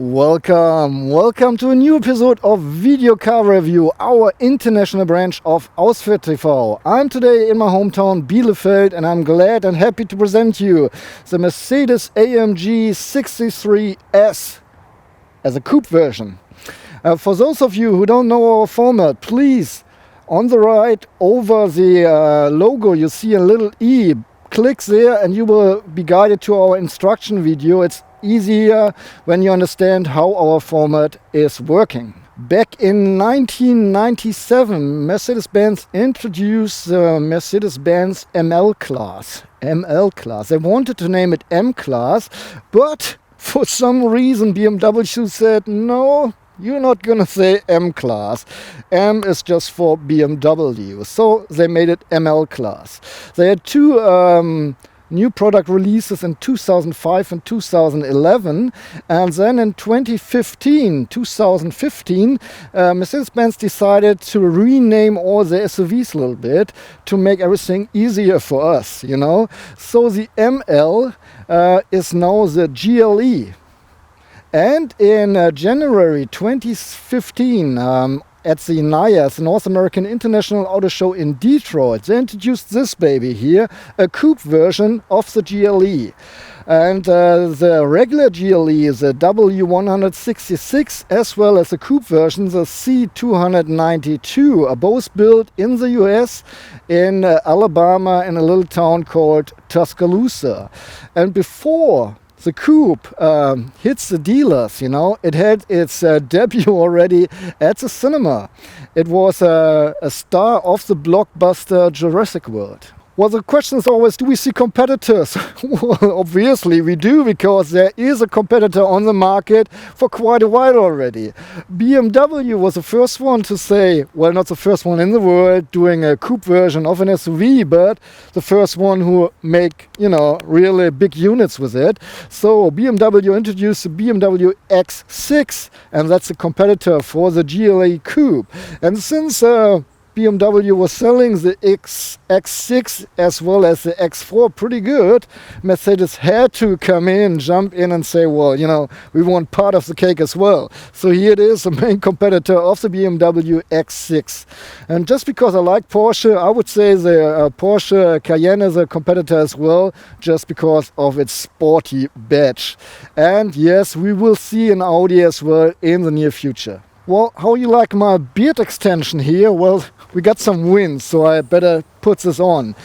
Welcome to a new episode of Video Car Review, our international branch of Ausfahrt TV. I'm today in my hometown Bielefeld and I'm glad and happy to present you the Mercedes-AMG 63S as a coupe version. For those of you who don't know our format, please, on the right over the logo you see a little E. Click there and you will be guided to our instruction video. It's easier when you understand how our format is working. Back in 1997, Mercedes-Benz introduced the Mercedes-Benz ML class. They wanted to name it M class, but for some reason BMW said, no, you're not gonna say M class. M is just for BMW. So they made it ML class. They had two new product releases in 2005 and 2011, and then in 2015, Mercedes-Benz decided to rename all the SUVs a little bit to make everything easier for us, you know. So the ML is now the GLE. And in January 2015, at the NIAS, North American International Auto Show in Detroit, they introduced this baby here, a coupe version of the GLE. And the regular GLE, the W166, as well as the coupe version, the C292, are both built in the US, in Alabama, in a little town called Tuscaloosa. And before the coupe hits the dealers, you know, it had its debut already at the cinema. It was a star of the blockbuster Jurassic World. Well, the question is always, do we see competitors? Well, obviously we do, because there is a competitor on the market for quite a while already. BMW was the first one to say, well, not the first one in the world doing a coupe version of an SUV, but the first one who make, you know, really big units with it. So BMW introduced the BMW X6, and that's a competitor for the GLE Coupe. And since BMW was selling the X6 as well as the X4 pretty good, Mercedes had to come in, jump in and say, well, you know, we want part of the cake as well. So here it is, the main competitor of the BMW X6. And just because I like Porsche, I would say the Porsche Cayenne is a competitor as well, just because of its sporty badge. And yes, we will see an Audi as well in the near future. Well, how you like my beard extension here? Well, we got some wind, so I better put this on.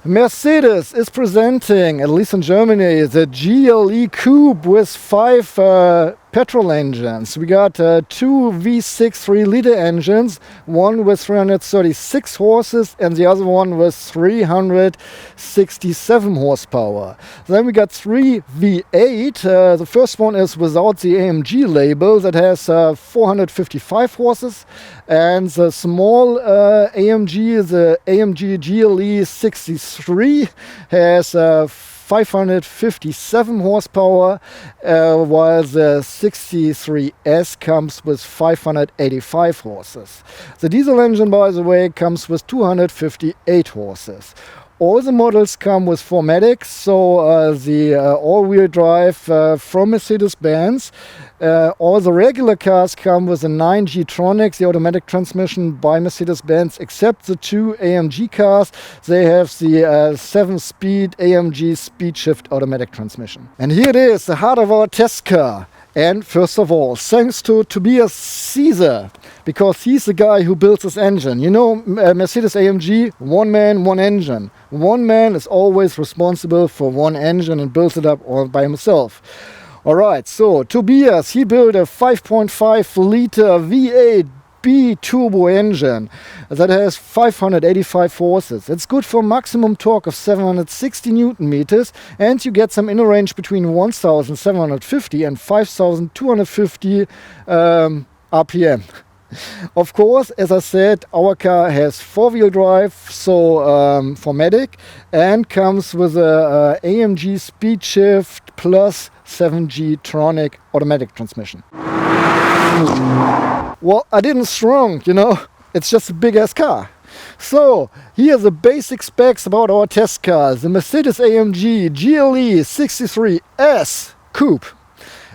Mercedes is presenting, at least in Germany, the GLE Coupe with 5 petrol engines. We got 2 V6 3-liter engines, one with 336 horses and the other one with 367 horsepower. Then we got 3 V8. The first one is without the AMG label, that has 455 horses, and the small AMG, the AMG GLE 63, has 557 horsepower, while the 63S comes with 585 horses. The diesel engine, by the way, comes with 258 horses. All the models come with 4MATIC, so the all-wheel drive from Mercedes-Benz. All the regular cars come with a 9G-tronic, the automatic transmission by Mercedes-Benz, except the 2 AMG cars. They have the 7-speed AMG speed shift automatic transmission. And here it is, the heart of our test car. And first of all, thanks to Tobias Caesar, because he's the guy who builds this engine. You know, Mercedes-AMG, one man, one engine. One man is always responsible for one engine and builds it up all by himself. Alright, so Tobias, he built a 5.5 liter V8 B-turbo engine that has 585 horses. It's good for maximum torque of 760 Newton meters, and you get some inner range between 1,750 and 5,250 RPM. Of course, as I said, our car has 4-wheel drive, so 4MATIC, and comes with a AMG speed shift plus 7G-tronic automatic transmission. Well, I didn't strong, you know, it's just a big ass car. So, here are the basic specs about our test car, the Mercedes-AMG GLE 63S Coupe.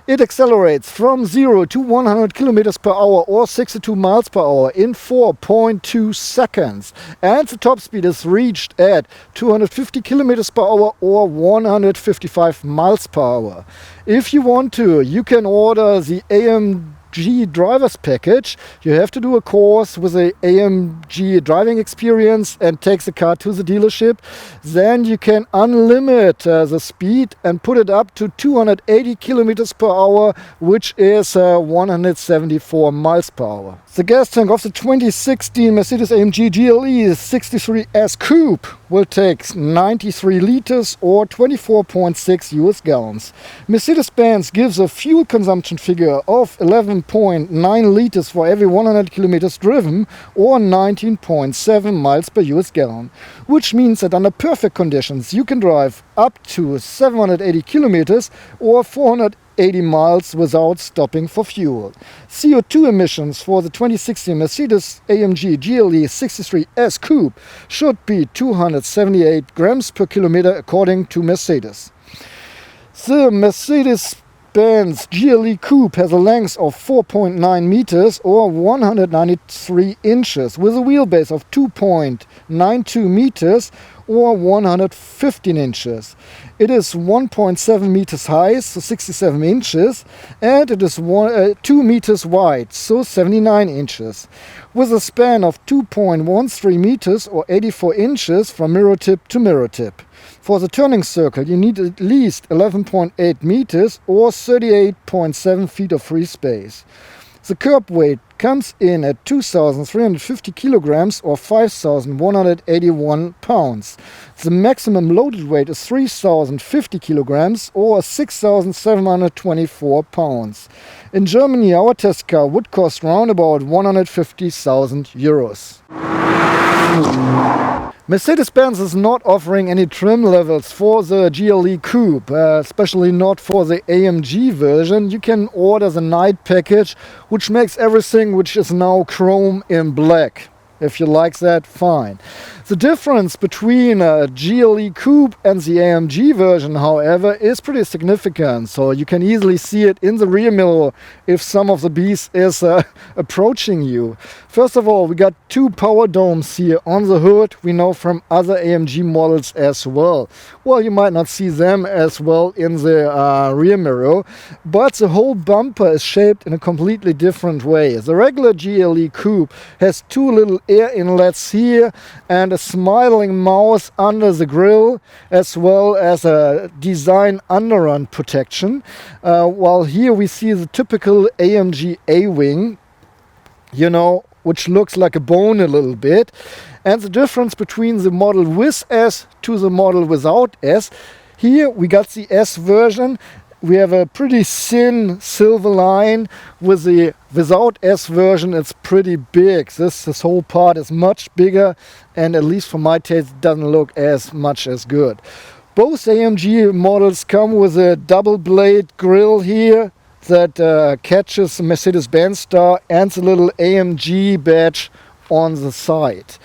It accelerates from 0 to 100 kilometers per hour or 62 miles per hour in 4.2 seconds. And the top speed is reached at 250 kilometers per hour or 155 miles per hour. If you want to, you can order the AMG driver's package. You have to do a course with a AMG driving experience and take the car to the dealership. Then you can unlimit the speed and put it up to 280 kilometers per hour, which is 174 miles per hour. The gas tank of the 2016 Mercedes-AMG GLE 63S Coupe will take 93 liters or 24.6 US gallons. Mercedes-Benz gives a fuel consumption figure of 11.9 liters for every 100 kilometers driven or 19.7 miles per US gallon, which means that under perfect conditions you can drive up to 780 kilometers or 480 miles without stopping for fuel. CO2 emissions for the 2016 Mercedes-AMG GLE 63S Coupe should be 278 grams per kilometer according to Mercedes. The Mercedes-Benz GLE Coupe has a length of 4.9 meters or 193 inches with a wheelbase of 2.92 meters or 115 inches. It is 1.7 meters high, so 67 inches, and it is 2 meters wide, so 79 inches, with a span of 2.13 meters or 84 inches from mirror tip to mirror tip. For the turning circle, you need at least 11.8 meters or 38.7 feet of free space. The curb weight comes in at 2,350 kilograms or 5,181 pounds. The maximum loaded weight is 3,050 kilograms or 6,724 pounds. In Germany, our test car would cost around about 150,000 euros. Mercedes-Benz is not offering any trim levels for the GLE Coupe, especially not for the AMG version. You can order the night package, which makes everything which is now chrome in black. If you like that, fine. The difference between a GLE Coupe and the AMG version, however, is pretty significant. So you can easily see it in the rear mirror if some of the beast is approaching you. First of all, we got two power domes here on the hood. We know from other AMG models as well. Well, you might not see them as well in the rear mirror, but the whole bumper is shaped in a completely different way. The regular GLE Coupe has two little air inlets here and a smiling mouth under the grille, as well as a design underrun protection, while here we see the typical AMG A-wing, you know, which looks like a bone a little bit. And the difference between the model with S to the model without S, here we got the S version. We have a pretty thin silver line. With the without S version, it's pretty big. This whole part is much bigger, and at least for my taste, it doesn't look as much as good. Both AMG models come with a double blade grille here that catches the Mercedes-Benz star and the little AMG badge on the side.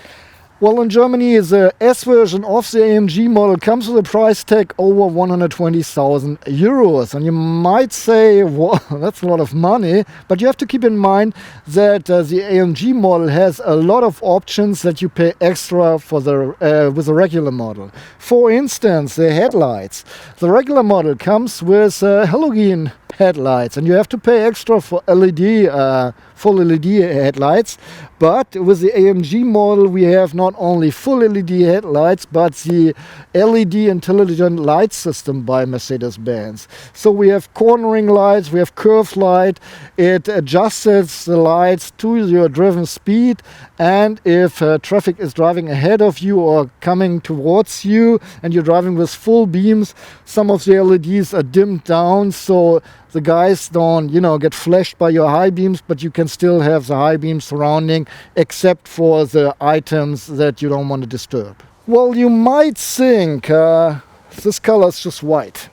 Well, in Germany, the S version of the AMG model comes with a price tag over 120,000 euros. And you might say, well, that's a lot of money. But you have to keep in mind that the AMG model has a lot of options that you pay extra for with the regular model. For instance, the headlights. The regular model comes with halogen headlights, and you have to pay extra for full LED headlights. But with the AMG model, we have not only full LED headlights, but the LED intelligent light system by Mercedes-Benz. So we have cornering lights, we have curve light. It adjusts the lights to your driven speed, and if traffic is driving ahead of you or coming towards you and you're driving with full beams, some of the LEDs are dimmed down, so the guys don't, get flashed by your high beams, but you can still have the high beams surrounding, except for the items that you don't want to disturb. Well, you might think this color is just white,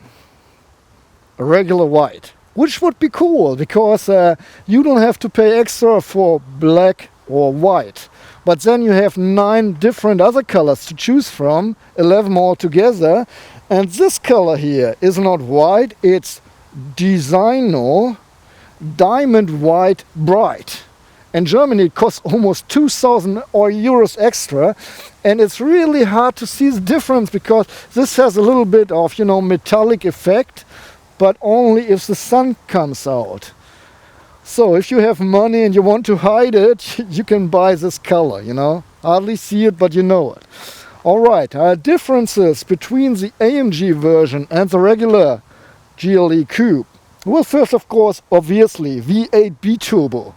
a regular white, which would be cool because you don't have to pay extra for black or white. But then you have 9 different other colors to choose from, 11 altogether, and this color here is not white, it's Designer Diamond White Bright. In Germany it costs almost 2,000 euros extra, and it's really hard to see the difference because this has a little bit of, you know, metallic effect, but only if the sun comes out. So if you have money and you want to hide it, you can buy this color, you know. Hardly see it, but you know it. Alright, differences between the AMG version and the regular GLE Coupe. Well, first of course, obviously, V8 B-turbo.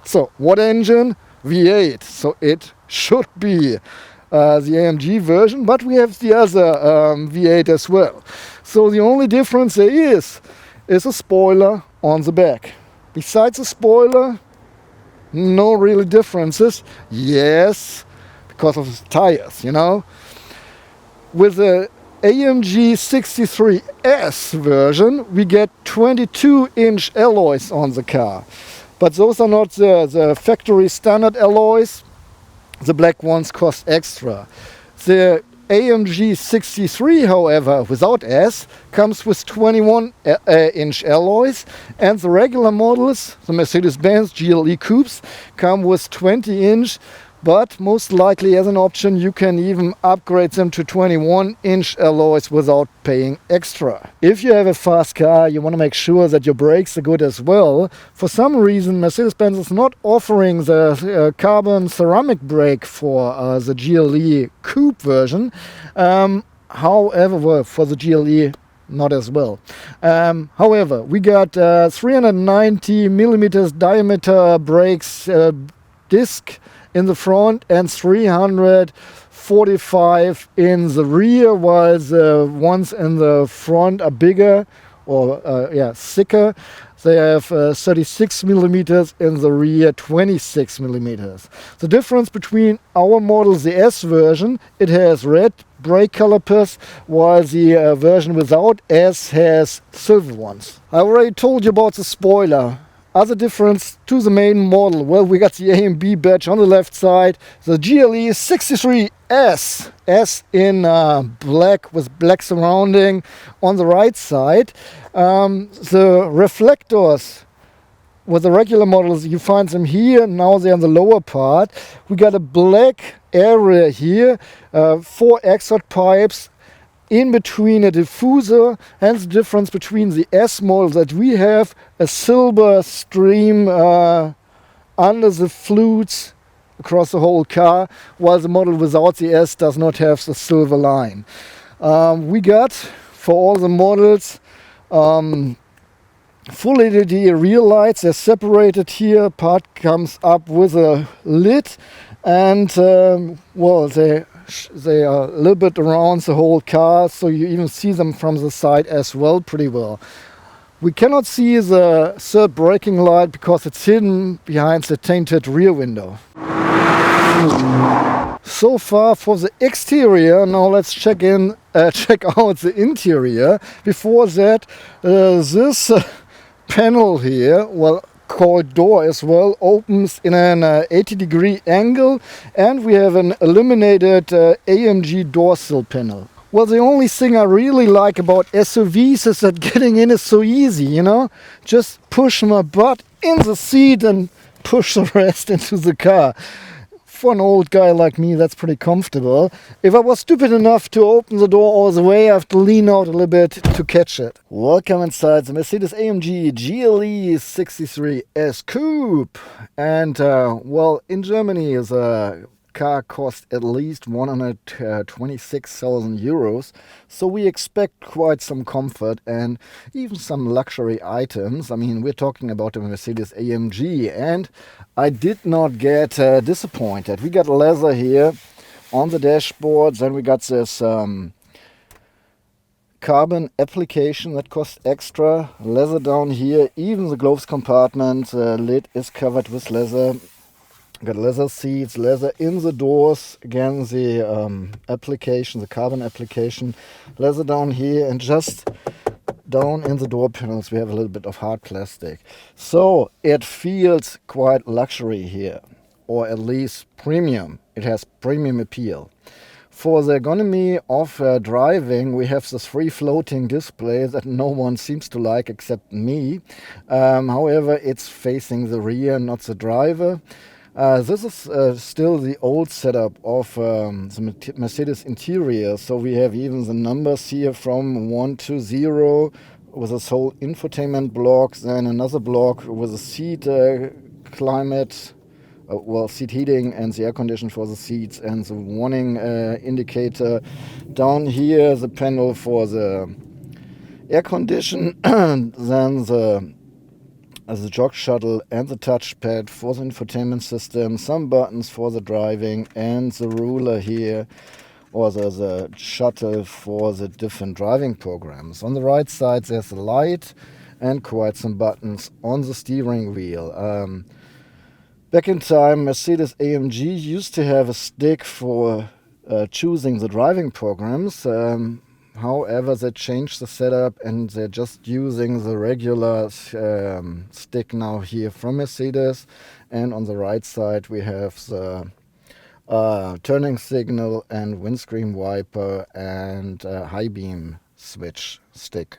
So, what engine? V8. So it should be the AMG version, but we have the other V8 as well. So the only difference there is a spoiler on the back. Besides the spoiler, no really differences. Yes, because of the tires, you know. With the AMG 63S version, we get 22-inch alloys on the car. But those are not the factory standard alloys. The black ones cost extra. The AMG 63, however, without S, comes with 21-inch alloys, and the regular models, the Mercedes-Benz GLE Coupes, come with 20-inch, but most likely as an option you can even upgrade them to 21-inch alloys without paying extra. If you have a fast car, you want to make sure that your brakes are good as well. For some reason Mercedes-Benz is not offering the carbon ceramic brake for the GLE Coupe version. However, well, for the GLE not as well. However, we got 390 millimeters diameter brakes disc in the front and 345 in the rear, while the ones in the front are bigger or thicker. They have 36 millimeters in the rear, 26 millimeters. The difference between our model, the S version, it has red brake calipers, while the version without S has silver ones. I already told you about the spoiler. Other difference to the main model, well, we got the A and B badge on the left side, the GLE 63S, S in black with black surrounding on the right side. The reflectors with the regular models, you find them here, now they're on the lower part. We got a black area here, 4 exhaust pipes, in between a diffuser, and the difference between the S model that we have a silver stream under the flutes across the whole car, while the model without the S does not have the silver line. We got for all the models full LED rear lights. They're separated here. Part comes up with a lid, and well, they are a little bit around the whole car, so you even see them from the side as well pretty well. We cannot see the third braking light because it's hidden behind the tinted rear window. So far for the exterior. Now let's check out the interior. Before that, this panel here, well, called door as well, opens in an 80-degree angle, and we have an illuminated AMG door sill panel. Well, the only thing I really like about SUVs is that getting in is so easy, you know? Just push my butt in the seat and push the rest into the car. For an old guy like me, that's pretty comfortable. If I was stupid enough to open the door all the way, I have to lean out a little bit to catch it. Welcome inside the Mercedes-AMG GLE 63S Coupe. And, well, in Germany, the car costs at least 126,000 euros. So we expect quite some comfort and even some luxury items. I mean, we're talking about a Mercedes-AMG, and I did not get disappointed. We got leather here on the dashboard. Then we got this carbon application that costs extra. Leather down here. Even the gloves compartment lid is covered with leather. Got leather seats, leather in the doors. Again, the application, the carbon application. Leather down here, and just down in the door panels we have a little bit of hard plastic. So it feels quite luxury here, or at least premium. It has premium appeal. For the ergonomy of driving, we have this free floating display that no one seems to like except me. However, it's facing the rear, not the driver. This is still the old setup of the Mercedes interior. So we have even the numbers here from 1 to 0 with this whole infotainment block, then another block with a seat climate, seat heating and the air condition for the seats, and the warning indicator. Down here, the panel for the air condition, then the jog shuttle and the touchpad for the infotainment system, some buttons for the driving, and the ruler here, or the shuttle for the different driving programs. On the right side, there's a light and quite some buttons on the steering wheel. Back in time, Mercedes-AMG used to have a stick for choosing the driving programs. However, they changed the setup and they're just using the regular stick now here from Mercedes. And on the right side, we have the turning signal and windscreen wiper and high beam switch stick.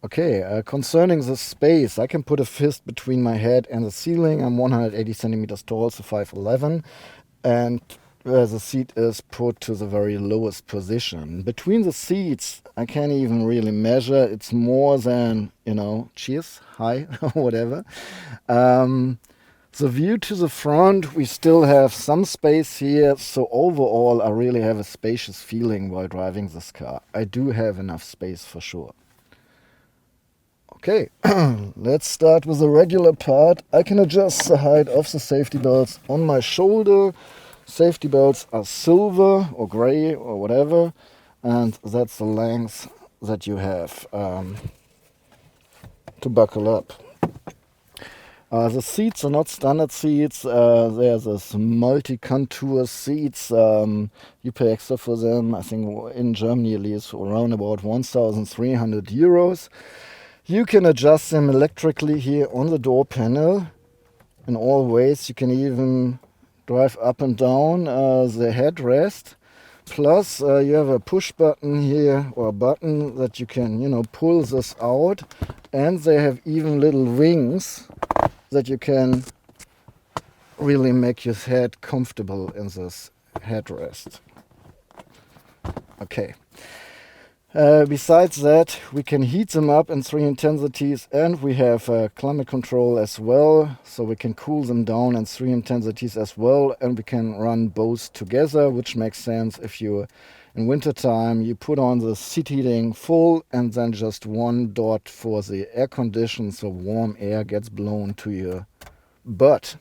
Okay, concerning the space, I can put a fist between my head and the ceiling. I'm 180 centimeters tall, so 5'11", and the seat is put to the very lowest position. Between the seats, I can't even really measure. It's more than, cheers, hi, whatever. The view to the front, we still have some space here. So overall, I really have a spacious feeling while driving this car. I do have enough space for sure. Okay, let's start with the regular part. I can adjust the height of the safety belts on my shoulder. Safety belts are silver or gray or whatever, and that's the length that you have to buckle up. The seats are not standard seats. There's this multi-contour seats. You pay extra for them. I think in Germany at least around about 1,300 euros. You can adjust them electrically here on the door panel in all ways. You can even drive up and down the headrest. Plus you have a push button here, or a button that you can, pull this out. And they have even little wings that you can really make your head comfortable in this headrest. Okay. Besides that, we can heat them up in 3 intensities, and we have climate control as well, so we can cool them down in 3 intensities as well, and we can run both together, which makes sense if you, in winter time, you put on the seat heating full and then just 1 dot for the air condition, so warm air gets blown to your butt.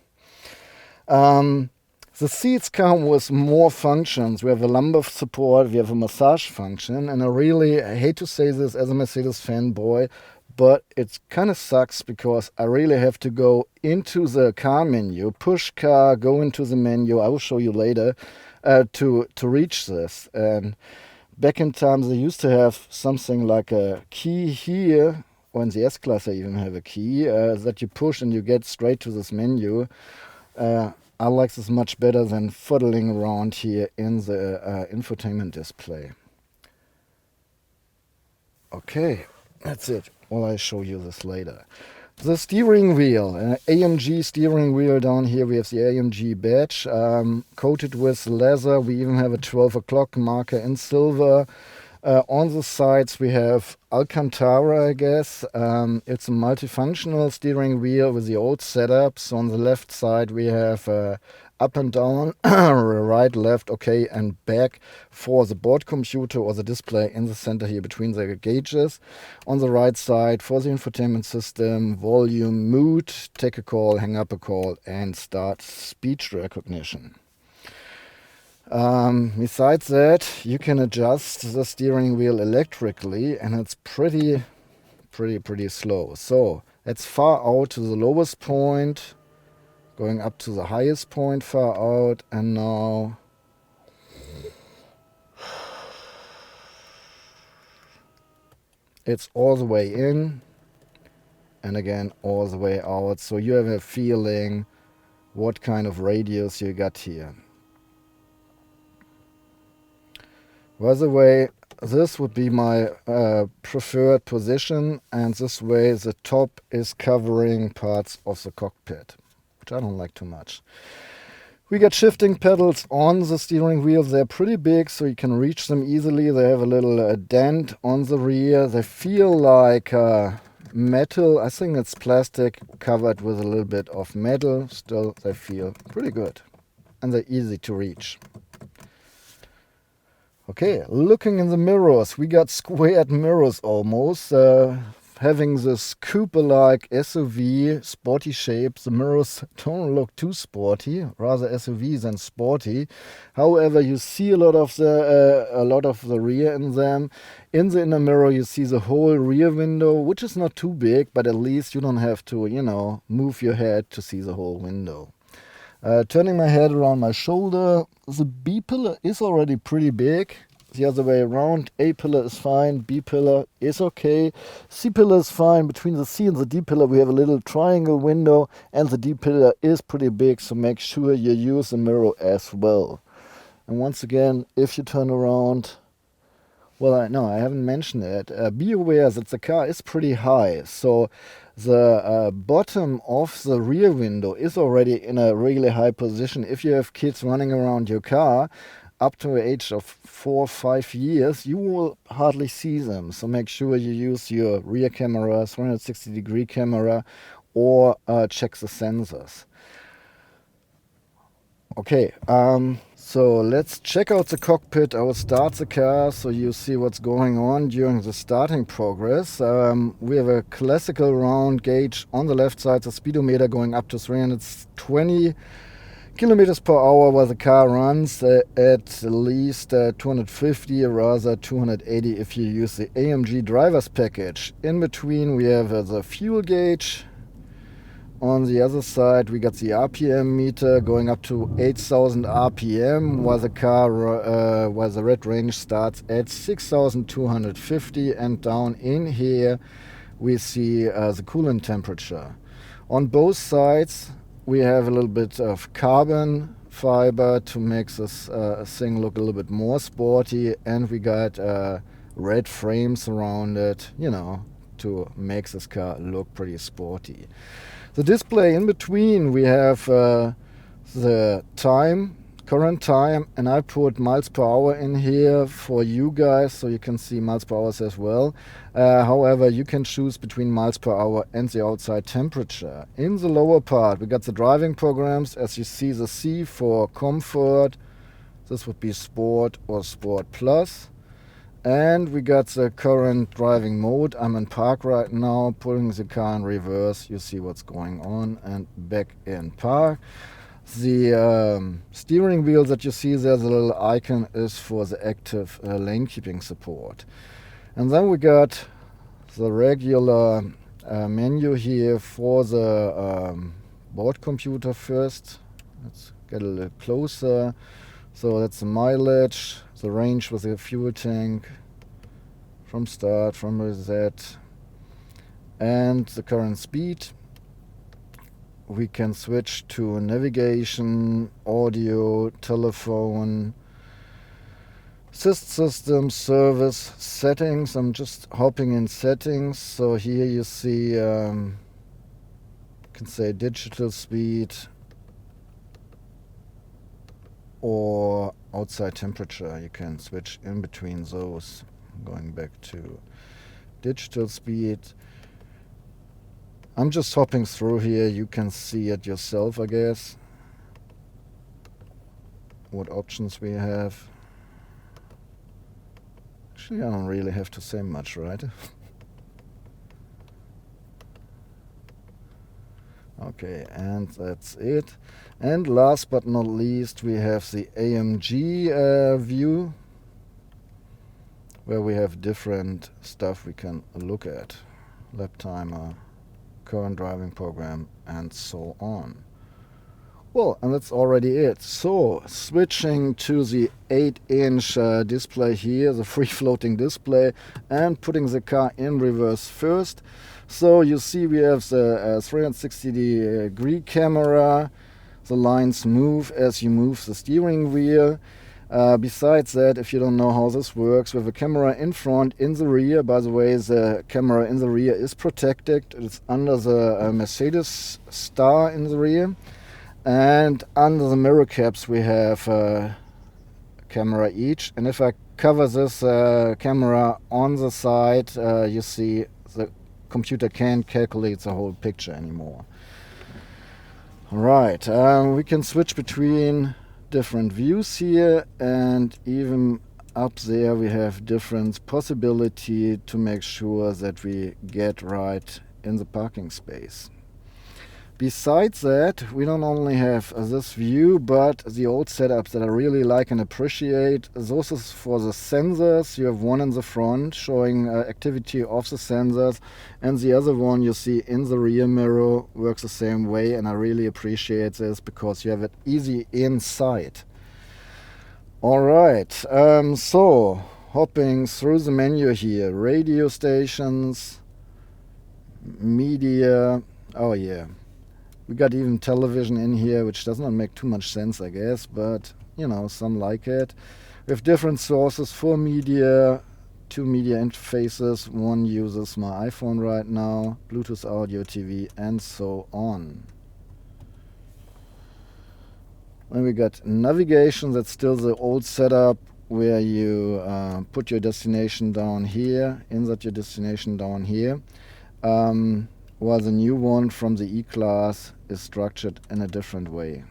The seats come with more functions. We have a lumbar support, we have a massage function, and I hate to say this as a Mercedes fanboy, but it kind of sucks because I really have to go into the car menu, push car, go into the menu, I will show you later, to reach this. And back in time they used to have something like a key here, or in the S-Class they even have a key that you push and you get straight to this menu. I like this much better than fuddling around here in the infotainment display. Okay, that's it. Well, I'll show you this later. The steering wheel, AMG steering wheel down here. We have the AMG badge coated with leather. We even have a 12 o'clock marker in silver. On the sides we have Alcantara, I guess. It's a multifunctional steering wheel with the old setup. So on the left side we have up and down, right, left, okay, and back for the board computer or the display in the center here between the gauges. On the right side for the infotainment system, volume, mood, take a call, hang up a call, and start speech recognition. Besides that, you can adjust the steering wheel electrically, and it's pretty slow. So it's far out to the lowest point, going up to the highest point far out, and now it's all the way in, and again all the way out. So you have a feeling what kind of radius you got here. By the way, this would be my preferred position, and this way the top is covering parts of the cockpit, which I don't like too much. We got shifting pedals on the steering wheel. They're pretty big, so you can reach them easily. They have a little dent on the rear. They feel like metal. I think it's plastic covered with a little bit of metal. Still, they feel pretty good, and they're easy to reach. Okay, looking in the mirrors, we got squared mirrors almost. Having this coupe-like SUV sporty shape, the mirrors don't look too sporty, rather SUV than sporty. However, you see a lot of the rear in them. In the inner mirror, you see the whole rear window, which is not too big, but at least you don't have to, move your head to see the whole window. Turning my head around my shoulder, the B pillar is already pretty big. The other way around, A pillar is fine, B pillar is okay, C pillar is fine. Between the C and the D pillar we have a little triangle window, and the D pillar is pretty big, so make sure you use the mirror as well. And once again, if you turn around, well, I haven't mentioned it, be aware that the car is pretty high, so the bottom of the rear window is already in a really high position. If you have kids running around your car, up to the age of 4 or 5 years, you will hardly see them. So make sure you use your rear camera, 360-degree camera, or check the sensors. Okay, so let's check out the cockpit. I will start the car so you see what's going on during the starting progress. We have a classical round gauge on the left side, the speedometer going up to 320 kilometers per hour, while the car runs at least 250, or rather 280 if you use the AMG driver's package. In between we have the fuel gauge. On the other side we got the RPM meter going up to 8,000 RPM, while the red range starts at 6,250, and down in here we see the coolant temperature. On both sides we have a little bit of carbon fiber to make this thing look a little bit more sporty, and we got red frames around it, to make this car look pretty sporty. The display in between, we have the current time, and I put miles per hour in here for you guys so you can see miles per hour as well. However, you can choose between miles per hour and the outside temperature. In the lower part we got the driving programs. As you see, the C for comfort, this would be sport or sport plus, and we got the current driving mode. I'm in park right now, putting the car in reverse, you see what's going on, and back in park. The steering wheel that you see there, the little icon, is for the active lane keeping support. And then we got the regular menu here for the board computer first. Let's get a little closer. So that's the mileage, the range with the fuel tank, from start, from reset, and the current speed. We can switch to navigation, audio, telephone, assist system, service, settings. I'm just hopping in settings. So here you see, you can say digital speed or outside temperature. You can switch in between those. Going back to digital speed. I'm just hopping through here, you can see it yourself, I guess, what options we have. Actually, I don't really have to say much, right? Okay, and that's it. And last but not least, we have the AMG view, where we have different stuff we can look at. Lap timer, current driving program, and so on. Well, and that's already it. So, switching to the 8-inch display here, the free-floating display, and putting the car in reverse first. So you see we have the 360-degree camera. The lines move as you move the steering wheel. Besides that, if you don't know how this works, we have a camera in front, in the rear. By the way, the camera in the rear is protected. It's under the Mercedes star in the rear. And under the mirror caps we have a camera each. And if I cover this camera on the side, you see the computer can't calculate the whole picture anymore. Alright, we can switch between different views here, and even up there we have different possibility to make sure that we get right in the parking space. Besides that, we don't only have this view, but the old setups that I really like and appreciate. Those is for the sensors. You have one in the front showing activity of the sensors, and the other one you see in the rear mirror works the same way, and I really appreciate this because you have it easy inside. Alright, so hopping through the menu here, radio stations, media, oh yeah. We got even television in here, which does not make too much sense, I guess, but, you know, some like it. We have different sources for media, 2 media interfaces. One uses my iPhone right now, Bluetooth audio, TV, and so on. Then we got navigation. That's still the old setup where you put your destination down here, insert your destination down here. While the new one from the E-Class is structured in a different way.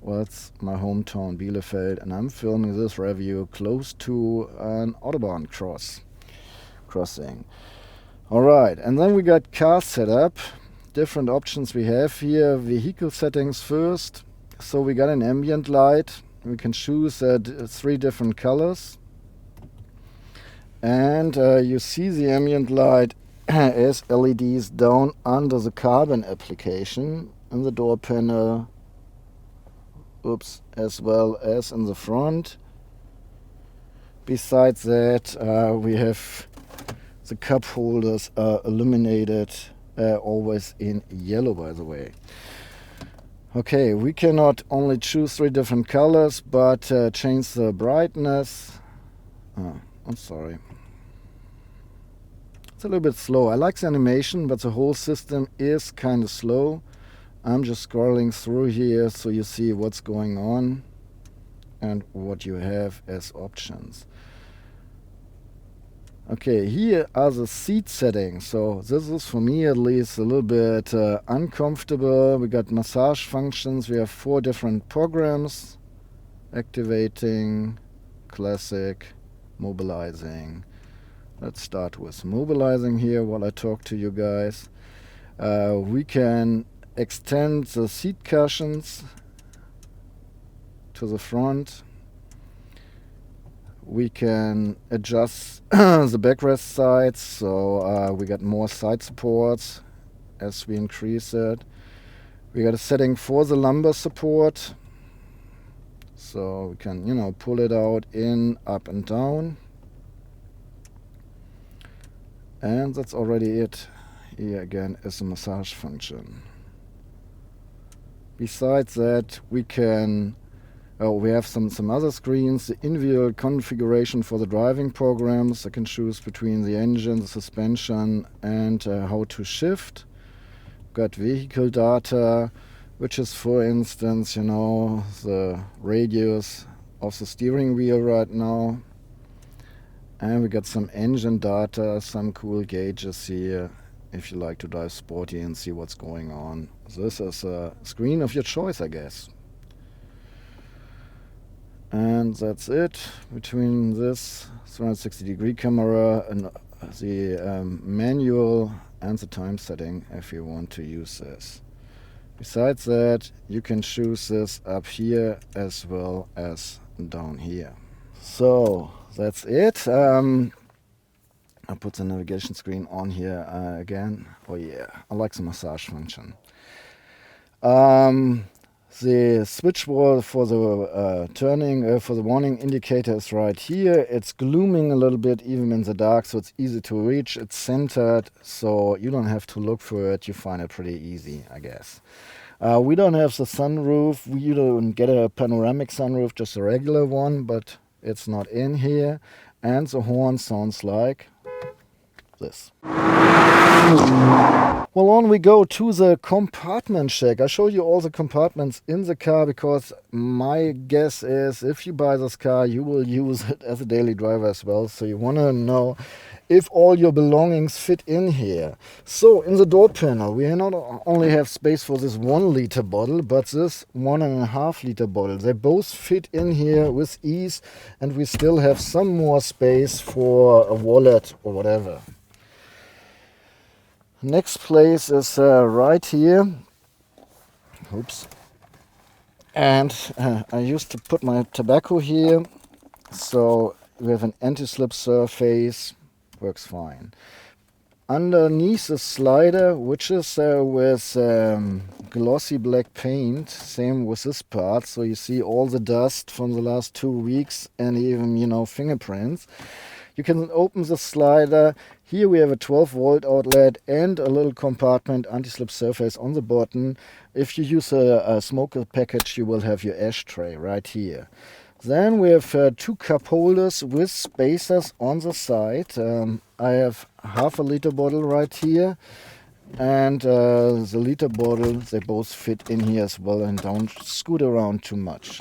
Well, it's my hometown, Bielefeld, and I'm filming this review close to an Autobahn crossing. Alright, and then we got car setup. Different options we have here. Vehicle settings first. So we got an ambient light. We can choose 3 different colors. And you see the ambient light as LEDs down under the carbon application in the door panel, as well as in the front. Besides that, we have the cup holders illuminated, always in yellow, by the way. Okay, we cannot only choose 3 different colors, but change the brightness. Oh, I'm sorry. It's a little bit slow. I like the animation, but the whole system is kind of slow. I'm just scrolling through here so you see what's going on and what you have as options. Okay, here are the seat settings. So this is, for me at least, a little bit uncomfortable. We got massage functions. We have 4 different programs: activating, classic, mobilizing. Let's start with mobilizing here while I talk to you guys. We can extend the seat cushions to the front. We can adjust the backrest sides, so we got more side supports as we increase it. We got a setting for the lumbar support, so we can, you know, pull it out in, up and down. And that's already it. Here again is a massage function. Besides that, we can we have some other screens. The in-wheel configuration for the driving programs. I can choose between the engine, the suspension, and how to shift. Got vehicle data, which is, for instance, you know, the radius of the steering wheel right now. And we got some engine data, some cool gauges here, if you like to drive sporty and see what's going on. This is a screen of your choice, I guess. And that's it. Between this 360-degree camera and the manual and the time setting, if you want to use this. Besides that, you can choose this up here as well as down here. So that's it. I'll put the navigation screen on here again. Oh yeah, I like the massage function. The switch wall for the turning, for the warning indicator is right here. It's glooming a little bit even in the dark, so it's easy to reach. It's centered, so you don't have to look for it. You find it pretty easy, I guess. We don't have the sunroof. We don't get a panoramic sunroof, just a regular one, but it's not in here. And the horn sounds like this. Well, on we go to the compartment check. I showed you all the compartments in the car because my guess is if you buy this car, you will use it as a daily driver as well. So you want to know if all your belongings fit in here. So in the door panel, we not only have space for this 1 liter bottle, but this 1.5 liter bottle. They both fit in here with ease, and we still have some more space for a wallet or whatever. Next place is right here. Oops. And I used to put my tobacco here. So we have an anti-slip surface. Works fine. Underneath the slider, which is with glossy black paint, same with this part. So you see all the dust from the last 2 weeks and even, you know, fingerprints. You can open the slider. Here we have a 12-volt outlet and a little compartment anti-slip surface on the bottom. If you use a smoker package, you will have your ashtray right here. Then we have 2 cup holders with spacers on the side. I have half a liter bottle right here, and the liter bottle, they both fit in here as well and don't scoot around too much.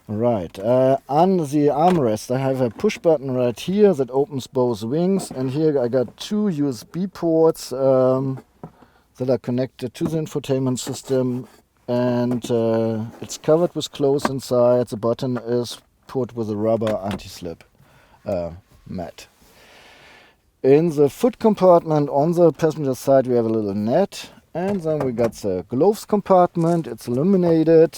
Right, on the armrest I have a push button right here that opens both wings, and here I got 2 USB ports that are connected to the infotainment system, and it's covered with clothes inside. The button is put with a rubber anti-slip mat. In the foot compartment on the passenger side we have a little net, and then we got the gloves compartment. It's illuminated.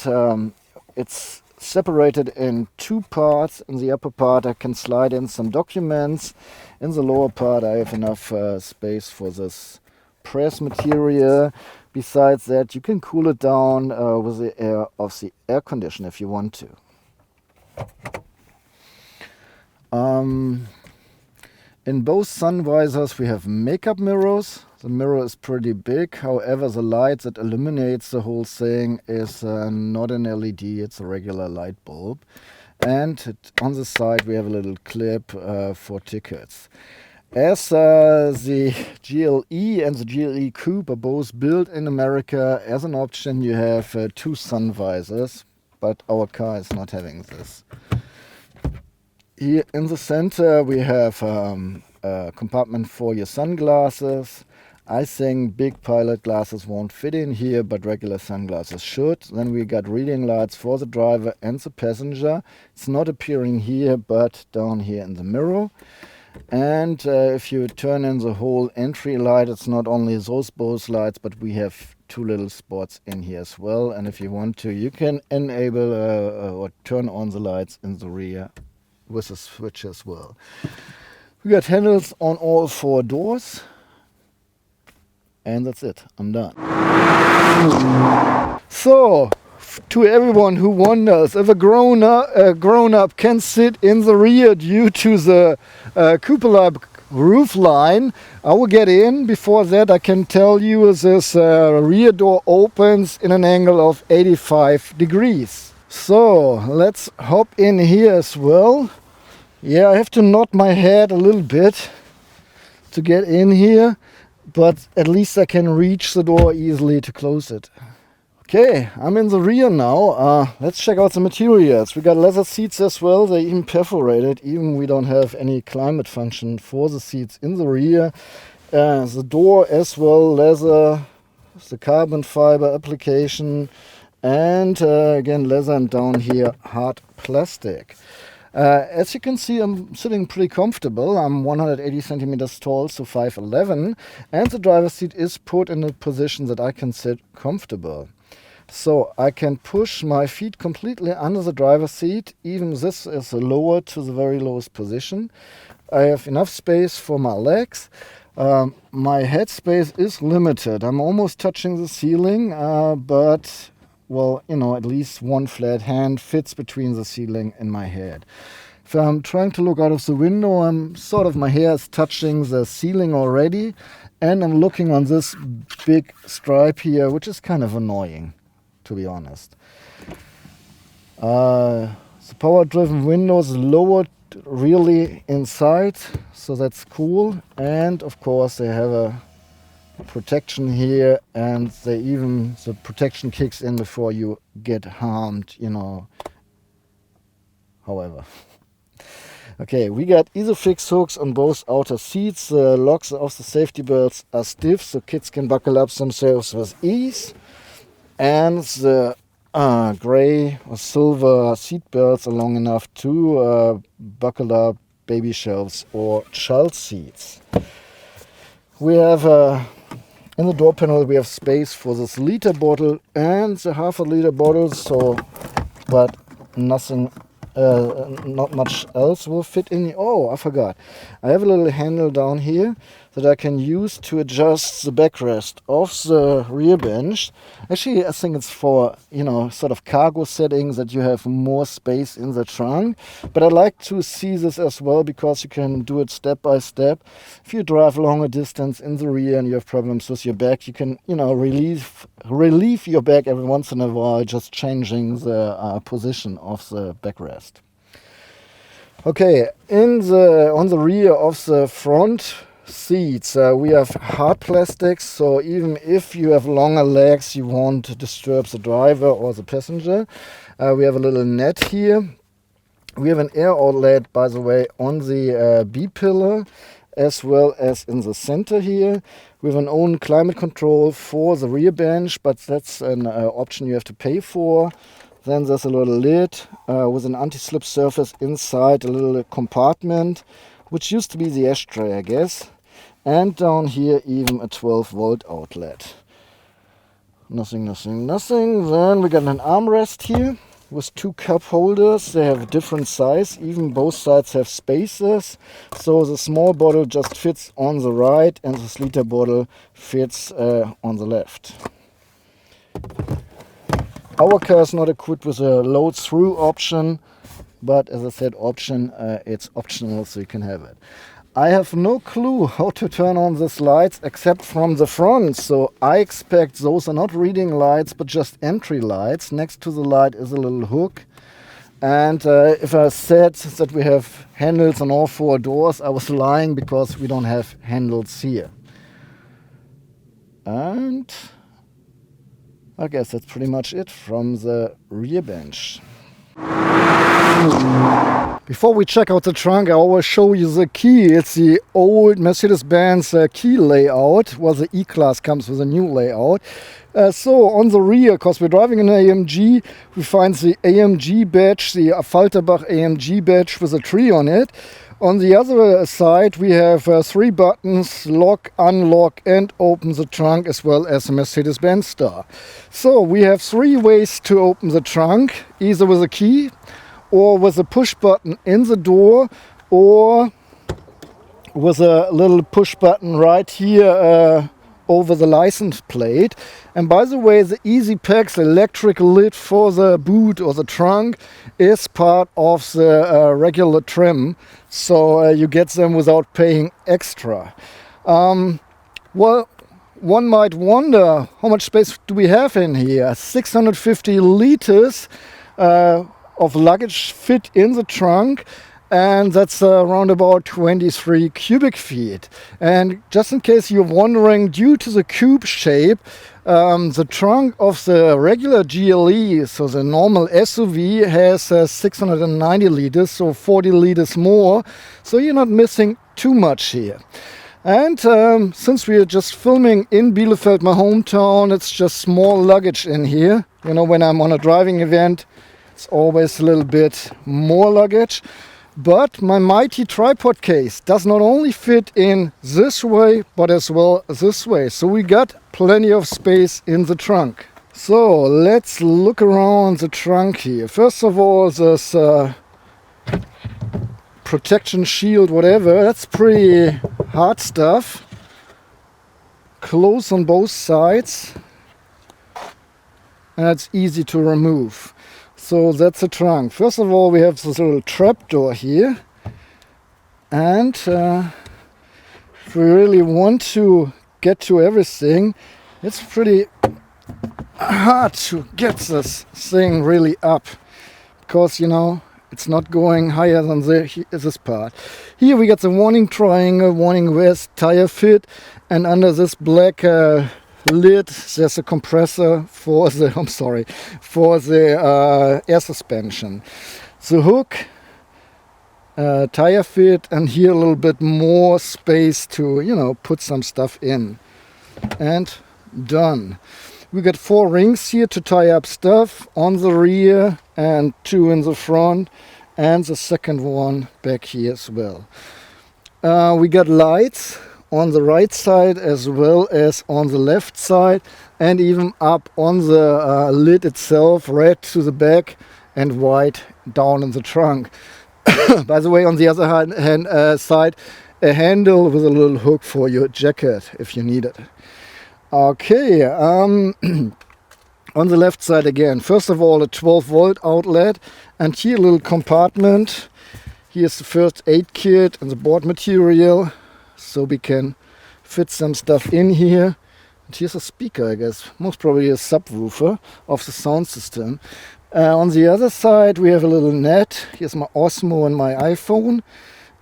It's separated in 2 parts. In the upper part I can slide in some documents. In the lower part I have enough space for this press material. Besides that, you can cool it down with the air of the air conditioner if you want to. In both sun visors we have makeup mirrors. The mirror is pretty big, however the light that illuminates the whole thing is not an LED, it's a regular light bulb. And on the side we have a little clip for tickets. As the GLE and the GLE Coupe are both built in America, as an option you have 2 sun visors, but our car is not having this. Here in the center we have a compartment for your sunglasses. I think big pilot glasses won't fit in here, but regular sunglasses should. Then we got reading lights for the driver and the passenger. It's not appearing here, but down here in the mirror. And if you turn in the whole entry light, it's not only those both lights, but we have 2 little spots in here as well. And if you want to, you can enable or turn on the lights in the rear with a switch as well. We got handles on all 4 doors. And that's it, I'm done. So, to everyone who wonders if a grown-up can sit in the rear due to the cupola roof line, I will get in. Before that, I can tell you this rear door opens in an angle of 85 degrees. So, let's hop in here as well. Yeah, I have to nod my head a little bit to get in here, but at least I can reach the door easily to close it. Okay, I'm in the rear now. Let's check out the materials. We got leather seats as well. They're even perforated, even we don't have any climate function for the seats in the rear. The door as well, leather, the carbon fiber application, and again leather, and down here hard plastic. As you can see, I'm sitting pretty comfortable. I'm 180 centimeters tall, so 5'11", and the driver's seat is put in a position that I can sit comfortable. So I can push my feet completely under the driver's seat. Even this is lower to the very lowest position. I have enough space for my legs. My head space is limited. I'm almost touching the ceiling, but well, you know, at least one flat hand fits between the ceiling and my head. If I'm trying to look out of the window, my hair is touching the ceiling already, and I'm looking on this big stripe here, which is kind of annoying, to be honest. The power-driven windows lowered really inside, so that's cool. And of course they have a protection here, and the protection kicks in before you get harmed, however. Okay, we got Isofix hooks on both outer seats. The locks of the safety belts are stiff, so kids can buckle up themselves with ease. And the gray or silver seat belts are long enough to buckle up baby shelves or child seats. We have in the door panel we have space for this liter bottle and the half-a-liter bottle. But nothing. Not much else will fit in. Oh, I forgot. I have a little handle down here that I can use to adjust the backrest of the rear bench. Actually, I think it's for, sort of cargo settings, that you have more space in the trunk. But I like to see this as well because you can do it step by step. If you drive longer distance in the rear and you have problems with your back, you can, relieve your back every once in a while, just changing the position of the backrest. Okay, on the rear of the front seats, we have hard plastics, so even if you have longer legs, you won't disturb the driver or the passenger. We have a little net here. We have an air outlet, by the way, on the B-pillar, as well as in the center here. We have an own climate control for the rear bench, but that's an option you have to pay for. Then there's a little lid with an anti-slip surface inside, a little compartment, which used to be the ashtray, I guess. And down here even a 12-volt outlet. Nothing. Then we got an armrest here with two cup holders. They have different size. Even both sides have spaces. So the small bottle just fits on the right and the liter bottle fits on the left. Our car is not equipped with a load-through option, but as I said, it's optional, so you can have it. I have no clue how to turn on these lights except from the front, so I expect those are not reading lights, but just entry lights. Next to the light is a little hook. And if I said that we have handles on all four doors, I was lying because we don't have handles here. And I guess that's pretty much it from the rear bench. Before we check out the trunk, I always show you the key. It's the old Mercedes-Benz key layout, while the E-Class comes with a new layout. So on the rear, because we're driving an AMG, we find the AMG badge, the Falterbach AMG badge with a tree on it. On the other side, we have 3 buttons: lock, unlock, and open the trunk, as well as a Mercedes-Benz star. So we have 3 ways to open the trunk, either with a key, or with a push button in the door, or with a little push button right here over the license plate. And by the way, the Easy Packs electric lid for the boot or the trunk is part of the regular trim, so you get them without paying extra. Well, one might wonder, how much space do we have in here? 650 liters of luggage fit in the trunk, and that's around about 23 cubic feet. And just in case you're wondering, due to the coupe shape, the trunk of the regular GLE, so the normal SUV, has 690 liters, so 40 liters more, so you're not missing too much here. And since we are just filming in Bielefeld, my hometown, it's just small luggage in here. You know, when I'm on a driving event, it's always a little bit more luggage. But my mighty tripod case does not only fit in this way, but as well this way. So we got plenty of space in the trunk. So let's look around the trunk here. First of all, this protection shield, whatever, that's pretty hard stuff. Close on both sides. And it's easy to remove. So that's the trunk. First of all, we have this little trap door here, and if we really want to get to everything, it's pretty hard to get this thing really up, because you know it's not going higher than this part. Here we got the warning triangle, warning west, tire fit, and under this black lid there's a compressor for the air suspension. The hook, tire fit, and here a little bit more space to, you know, put some stuff in. And done. We got 4 rings here to tie up stuff on the rear and 2 in the front, and the second one back here as well. We got lights on the right side as well as on the left side, and even up on the lid itself, red to the back and white down in the trunk. By the way, on the other side, a handle with a little hook for your jacket if you need it. Okay, on the left side again, first of all a 12-volt outlet, and here a little compartment. Here's the first aid kit and the board material, so we can fit some stuff in here. And here's a speaker, I guess, most probably a subwoofer of the sound system. On the other side we have a little net. Here's my Osmo and my iPhone.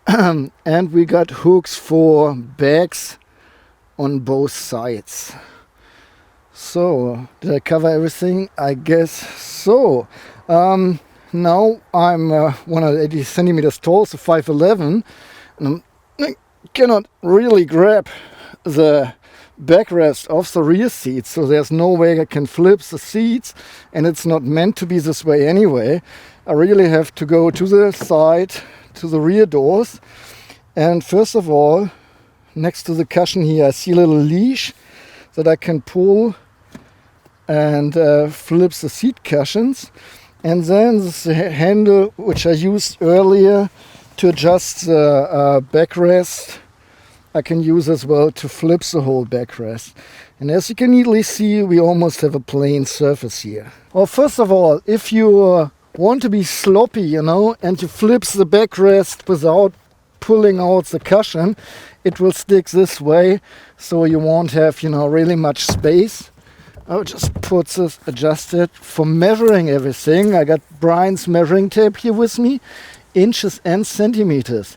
And we got hooks for bags on both sides. So, did I cover everything? I guess so. Now I'm 180 centimeters tall, so 5'11", and I cannot really grab the backrest of the rear seat, so there's no way I can flip the seats, and it's not meant to be this way anyway. I really have to go to the side, to the rear doors, and first of all, next to the cushion here, I see a little leash that I can pull and flips the seat cushions. And then this handle, which I used earlier to adjust the backrest, I can use as well to flip the whole backrest. And as you can easily see, we almost have a plain surface here. Well, first of all, if you want to be sloppy, you know, and you flip the backrest without pulling out the cushion, it will stick this way, so you won't have, you know, really much space. I will just put this adjusted. For measuring everything, I got Brian's measuring tape here with me, inches and centimeters.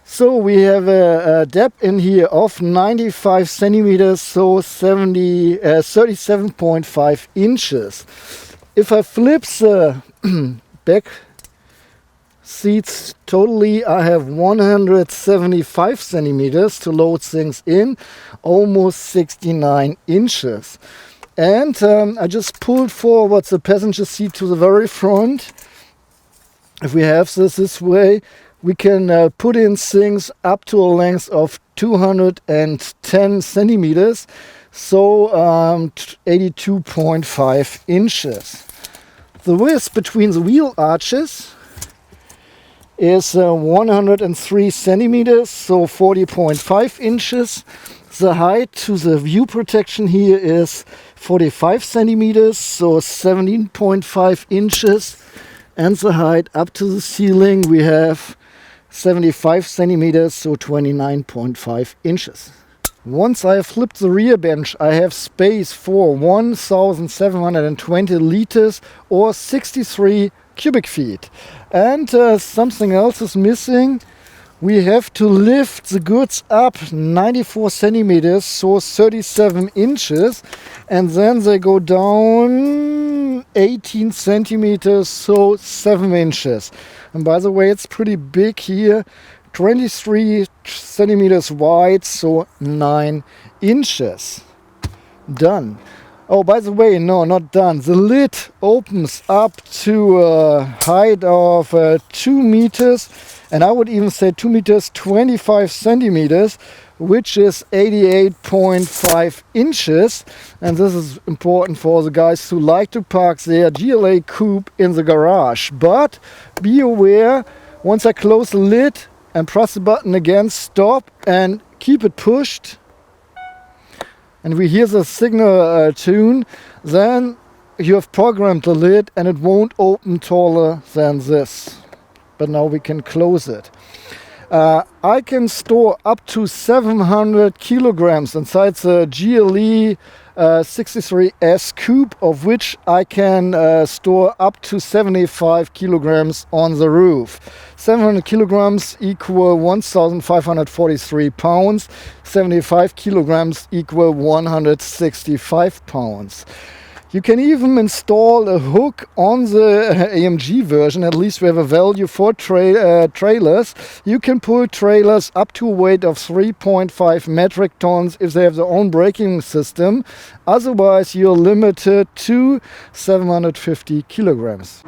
So we have a depth in here of 95 centimeters, so 37.5 inches. If I flip the back seats totally, I have 175 centimeters to load things in, almost 69 inches. And I just pulled forward the passenger seat to the very front. If we have this way, we can put in things up to a length of 210 centimeters, so 82.5 inches. The width between the wheel arches is 103 centimeters, so 40.5 inches. The height to the view protection here is 45 centimeters, so 17.5 inches. And the height up to the ceiling we have 75 centimeters, so 29.5 inches. Once I have flipped the rear bench, I have space for 1,720 liters or 63 cubic feet. And something else is missing. We have to lift the goods up 94 centimeters, so 37 inches, and then they go down 18 centimeters, so 7 inches. And by the way, it's pretty big here, 23 centimeters wide, so 9 inches. Done. Oh, by the way, no, not done. The lid opens up to a height of 2 meters, and I would even say 2 meters 25 centimeters, which is 88.5 inches. And this is important for the guys who like to park their GLA Coupe in the garage. But be aware, once I close the lid and press the button again, stop and keep it pushed, and we hear the signal tune, then you have programmed the lid and it won't open taller than this. But now we can close it. I can store up to 700 kilograms inside the GLE 63S Coupe, of which I can store up to 75 kilograms on the roof. 700 kilograms equal 1,543 pounds. 75 kilograms equal 165 pounds. You can even install a hook on the AMG version. At least we have a value for trailers. You can pull trailers up to a weight of 3.5 metric tons if they have their own braking system. Otherwise, you're limited to 750 kilograms.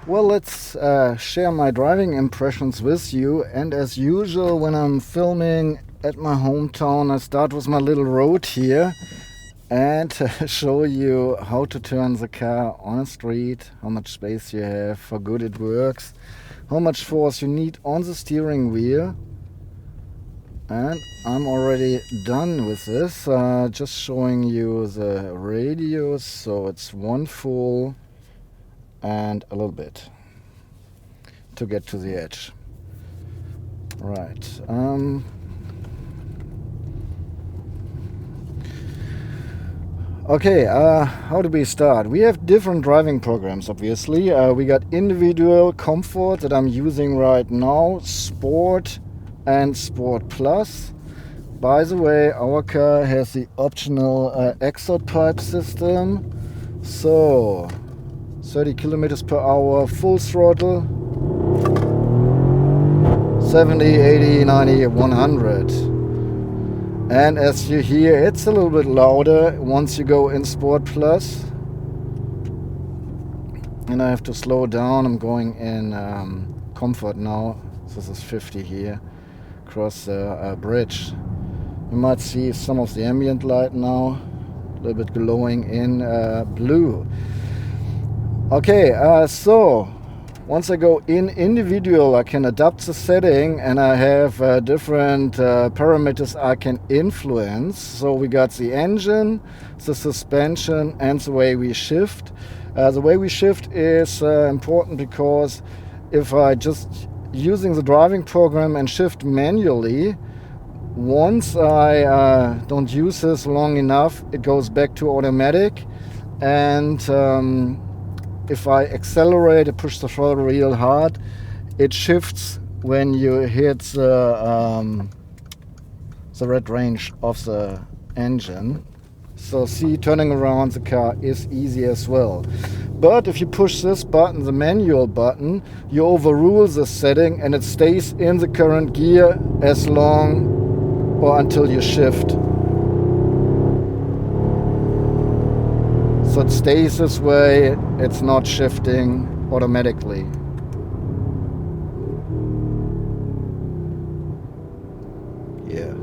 Well, let's share my driving impressions with you, and as usual when I'm filming at my hometown, I start with my little road here and show you how to turn the car on a street, how much space you have, how good it works, how much force you need on the steering wheel. And I'm already done with this, just showing you the radius, so it's one full and a little bit to get to the edge. Right. Okay, how do we start? We have different driving programs, obviously. We got individual, comfort, that I'm using right now, sport and sport plus. By the way, our car has the optional exhaust pipe system. So 30 kilometers per hour, full throttle, 70, 80, 90, 100. And as you hear, it's a little bit louder once you go in Sport Plus. And I have to slow down. I'm going in Comfort now. This is 50 here, across the bridge. You might see some of the ambient light now, a little bit glowing in blue. Okay, so once I go in individual, I can adapt the setting, and I have different parameters I can influence. So we got the engine, the suspension, and the way we shift. The way we shift is important because if I just using the driving program and shift manually, once I don't use this long enough, it goes back to automatic. And if I accelerate and push the throttle real hard, it shifts when you hit the red range of the engine. So see, turning around the car is easy as well. But if you push this button, the manual button, you overrule the setting and it stays in the current gear as long or until you shift. So it stays this way, it's not shifting automatically. Yeah.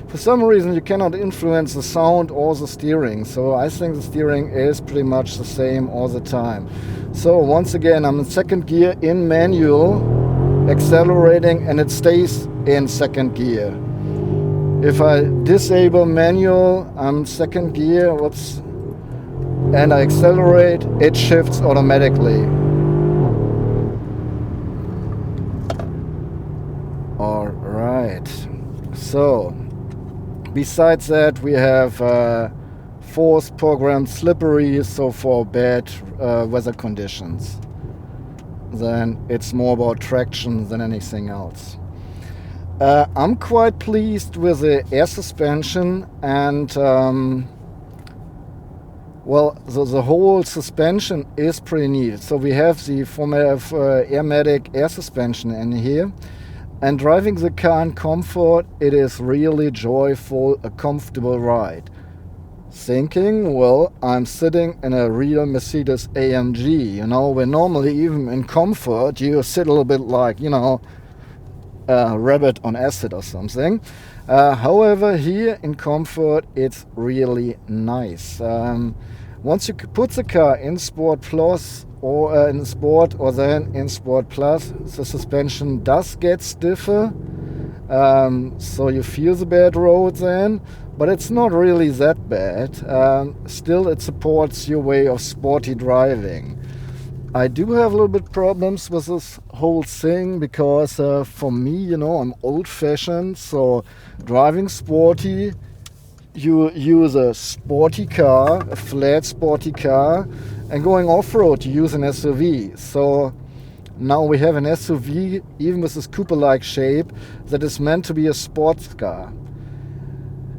For some reason you cannot influence the sound or the steering, so I think the steering is pretty much the same all the time. So once again, I'm in second gear in manual, accelerating, and it stays in second gear. If I disable manual, I'm second gear, and I accelerate, it shifts automatically. Alright, so besides that we have force program slippery, so for bad weather conditions. Then it's more about traction than anything else. I'm quite pleased with the air suspension, and well, the whole suspension is pretty neat. So we have the Airmatic air suspension in here, and driving the car in comfort, it is really joyful, a comfortable ride. thinking, well, I'm sitting in a real Mercedes-AMG, you know, where normally even in comfort you sit a little bit like, you know, a rabbit on acid or something. However, here in comfort it's really nice. Once you put the car in Sport Plus or in Sport or then in Sport Plus, the suspension does get stiffer. So you feel the bad road then, but it's not really that bad. Still, it supports your way of sporty driving. I do have a little bit problems with this whole thing because for me, you know, I'm old-fashioned, so driving sporty, you use a sporty car, a flat sporty car, and going off-road you use an SUV. So now we have an SUV, even with this Coupe-like shape, that is meant to be a sports car.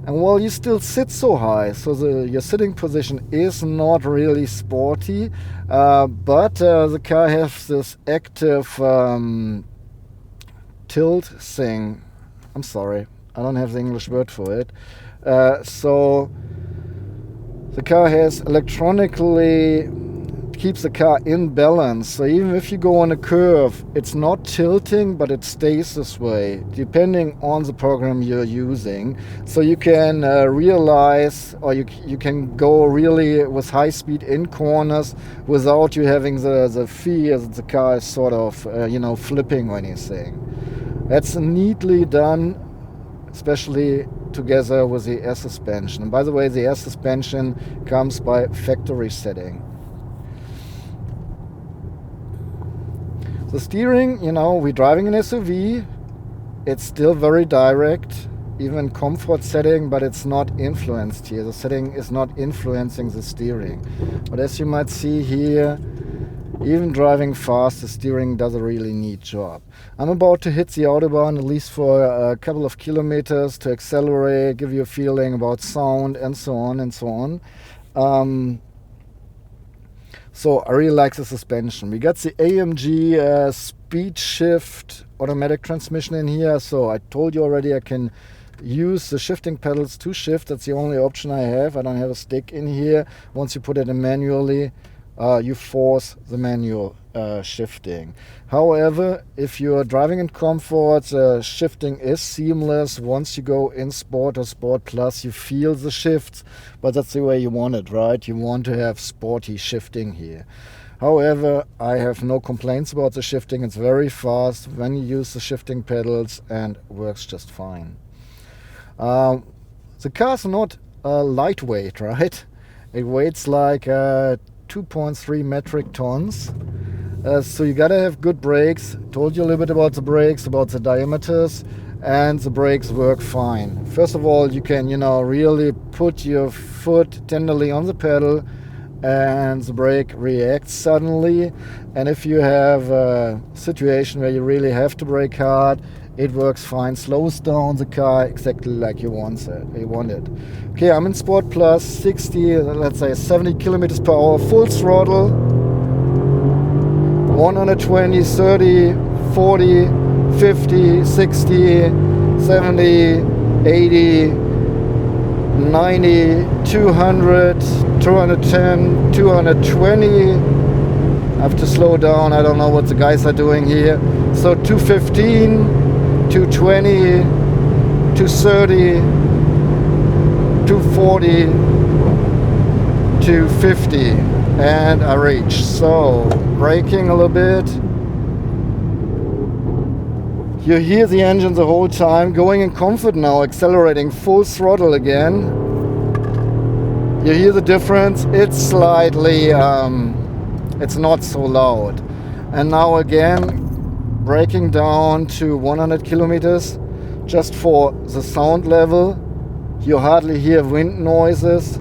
And while you still sit so high, so your sitting position is not really sporty, but the car has this active tilt thing. I'm sorry, I don't have the English word for it. So the car has electronically keeps the car in balance, so even if you go on a curve, it's not tilting, but it stays this way depending on the program you're using. So you can realize, or you can go really with high speed in corners without you having the fear that the car is sort of you know, flipping or anything. That's neatly done, especially together with the air suspension. And by the way, the air suspension comes by factory setting. The steering, you know, we're driving an SUV. It's still very direct, even in comfort setting, but it's not influenced here. The setting is not influencing the steering. But as you might see here, even driving fast, the steering does a really neat job. I'm about to hit the Autobahn, at least for a couple of kilometers, to accelerate, give you a feeling about sound, and so on and so on. So I really like the suspension. We got the AMG speed shift automatic transmission in here. So I told you already I can use the shifting pedals to shift. That's the only option I have. I don't have a stick in here. Once you put it in manually, you force the manual shifting. However, if you're driving in comfort, shifting is seamless. Once you go in Sport or Sport Plus, you feel the shifts, but that's the way you want it, right? You want to have sporty shifting here. However, I have no complaints about the shifting. It's very fast when you use the shifting pedals and works just fine. The car's not lightweight, right? It weighs like 2.3 metric tons. So you gotta have good brakes. Told you a little bit about the brakes, about the diameters, and the brakes work fine. First of all, you can, you know, really put your foot tenderly on the pedal and the brake reacts suddenly. And if you have a situation where you really have to brake hard, it works fine, slows down the car exactly like you want it. Okay, I'm in Sport Plus, 60, let's say 70 kilometers per hour, full throttle, 120, 30, 40, 50, 60, 70, 80, 90, 200, 210, 220. I have to slow down, I don't know what the guys are doing here. So 215, 220, 230, 240, 250, and I reach. So braking a little bit. You hear the engine the whole time. Going in comfort now, accelerating full throttle again. You hear the difference. It's slightly, it's not so loud. And now again, braking down to 100 kilometers just for the sound level. You hardly hear wind noises.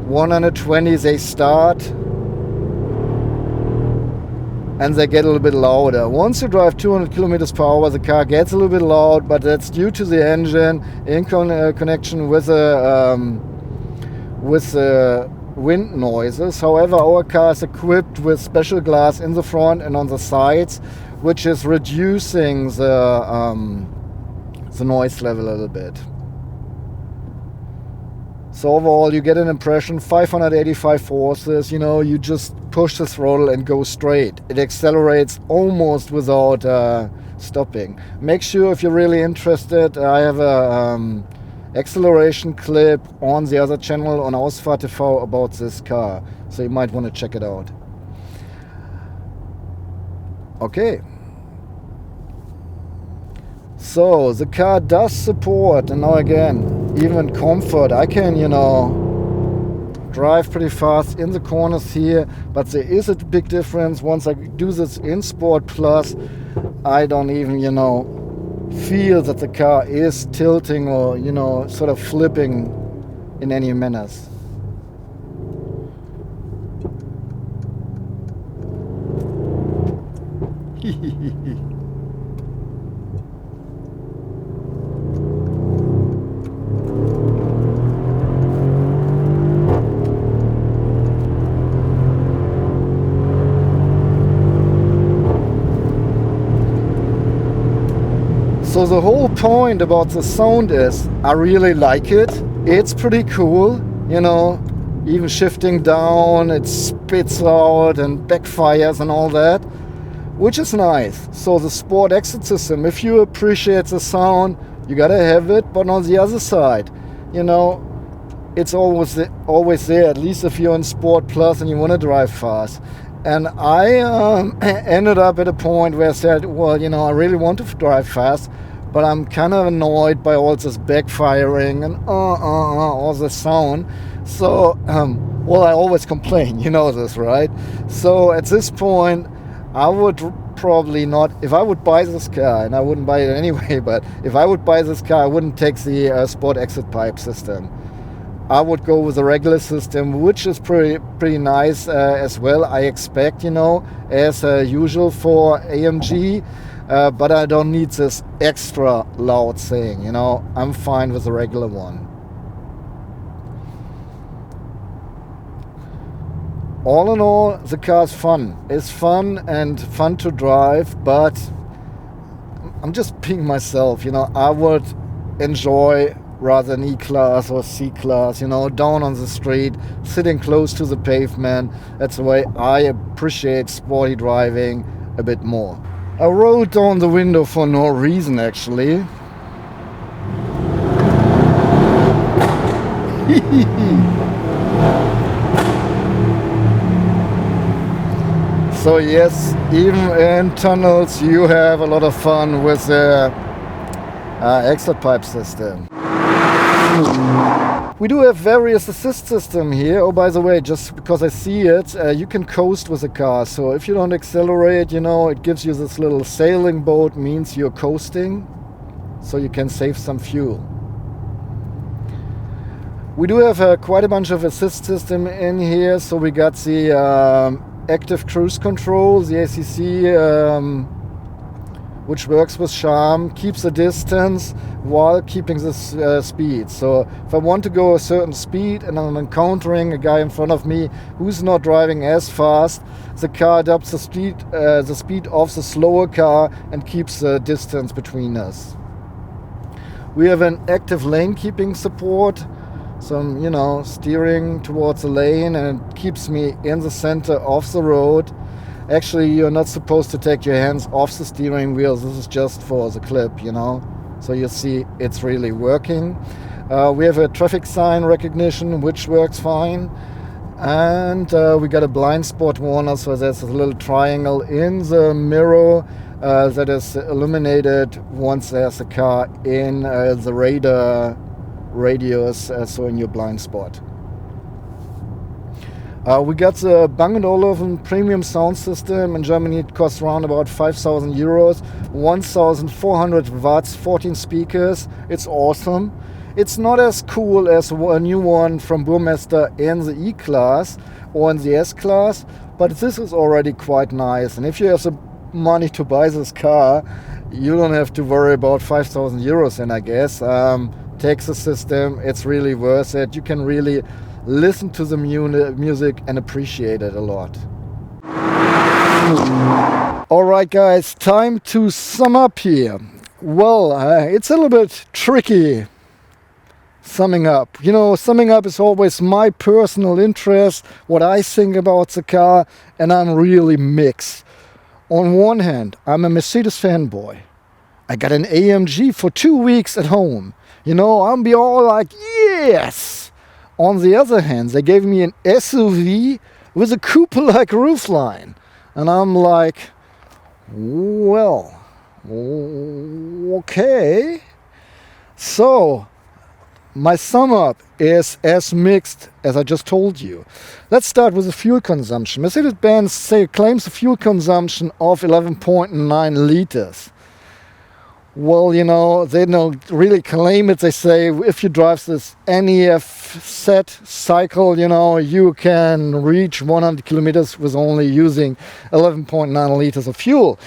120 they start and they get a little bit louder. Once you drive 200 kilometers per hour, the car gets a little bit loud, but that's due to the engine in connection with the wind noises. However, our car is equipped with special glass in the front and on the sides, which is reducing the noise level a little bit. So overall you get an impression, 585 horses, you know, you just push the throttle and go straight. It accelerates almost without stopping. Make sure, if you're really interested, I have a acceleration clip on the other channel on Ausfahrt TV about this car, so you might want to check it out. Okay, so the car does support, and now again, even comfort. I can, you know, drive pretty fast in the corners here, but there is a big difference. Once I do this in Sport Plus, I don't even, you know, feel that the car is tilting or, you know, sort of flipping in any manners. So the whole point about the sound is, I really like it. It's pretty cool, you know, even shifting down, it spits out and backfires and all that, which is nice. So the sport exit system, if you appreciate the sound, you gotta have it. But on the other side, you know, it's always there, at least if you're in Sport Plus and you want to drive fast. And I ended up at a point where I said, well, you know, I really want to drive fast, but I'm kind of annoyed by all this backfiring and all the sound. So, well, I always complain, you know this, right? So at this point, I would probably not, if I would buy this car, and I wouldn't buy it anyway, but if I would buy this car, I wouldn't take the sport exit pipe system. I would go with the regular system, which is pretty nice as well, I expect, you know, as usual for AMG. But I don't need this extra loud thing, you know. I'm fine with the regular one. All in all, the car's fun. It's fun and fun to drive, but I'm just being myself, you know. I would enjoy rather an E-Class or C-Class, you know, down on the street, sitting close to the pavement. That's the way I appreciate sporty driving a bit more. I rolled down the window for no reason, actually. So yes, even in tunnels you have a lot of fun with the exit pipe system. We do have various assist system here. Oh, by the way, just because I see it, you can coast with the car. So if you don't accelerate, you know, it gives you this little sailing boat, means you're coasting, so you can save some fuel. We do have quite a bunch of assist system in here. So we got the active cruise control, the ACC, which works with charm, keeps the distance while keeping the speed. So if I want to go a certain speed and I'm encountering a guy in front of me who's not driving as fast, the car adapts the speed of the slower car and keeps the distance between us. We have an active lane keeping support, some, you know, steering towards the lane, and it keeps me in the center of the road. Actually, you're not supposed to take your hands off the steering wheel. This is just for the clip, you know. So you see it's really working. We have a traffic sign recognition, which works fine. And we got a blind spot warner, so there's a little triangle in the mirror that is illuminated once there's a car in the radar radius, so in your blind spot. We got the Bang & Olufsen premium sound system. In Germany it costs around about 5,000 euros, 1,400 watts, 14 speakers. It's awesome. It's not as cool as a new one from Burmester in the E-Class or in the S-Class, but this is already quite nice. And if you have the money to buy this car, you don't have to worry about 5,000 euros in, I guess. Take the system, it's really worth it. You can really listen to the music and appreciate it a lot. Alright guys, time to sum up here. Well, it's a little bit tricky summing up. You know, summing up is always my personal interest, what I think about the car, and I'm really mixed. On one hand, I'm a Mercedes fanboy. I got an AMG for 2 weeks at home. You know, I'm be all like, yes! On the other hand, they gave me an SUV with a coupe-like roofline. And I'm like, well, okay. So, my sum up is as mixed as I just told you. Let's start with the fuel consumption. Mercedes-Benz claims a fuel consumption of 11.9 liters. Well, you know, they don't really claim it. They say if you drive this NEF set cycle, you know, you can reach 100 kilometers with only using 11.9 liters of fuel.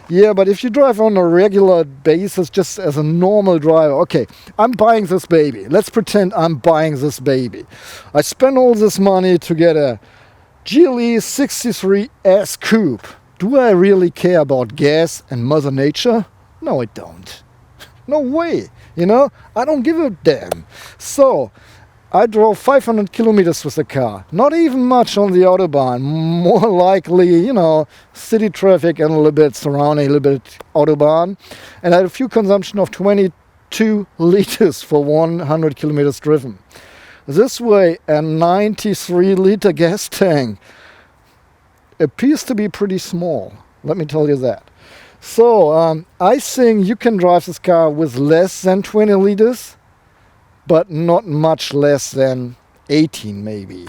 Yeah, but if you drive on a regular basis, just as a normal driver, okay, I'm buying this baby. Let's pretend I'm buying this baby. I spend all this money to get a GLE 63S Coupe. Do I really care about gas and Mother Nature? No, I don't. No way. You know, I don't give a damn. So, I drove 500 kilometers with the car. Not even much on the Autobahn. More likely, you know, city traffic and a little bit surrounding, a little bit Autobahn. And I had a fuel consumption of 22 liters for 100 kilometers driven. This way, a 93-liter gas tank appears to be pretty small. Let me tell you that. So, I think you can drive this car with less than 20 liters, but not much less than 18 maybe.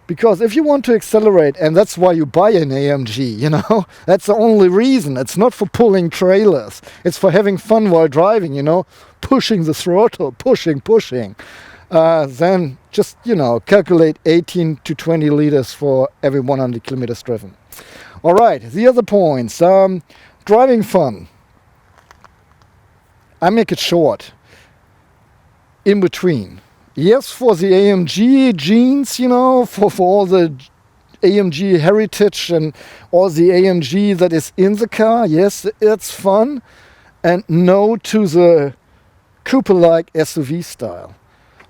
Because if you want to accelerate, and that's why you buy an AMG, you know, that's the only reason. It's not for pulling trailers. It's for having fun while driving, you know, pushing the throttle, pushing. Then just, you know, calculate 18 to 20 liters for every 100 kilometers driven. All right, the other points. Driving fun. I make it short. In between. Yes, for the AMG genes, you know, for all the AMG heritage and all the AMG that is in the car. Yes, it's fun. And no to the coupe-like SUV style.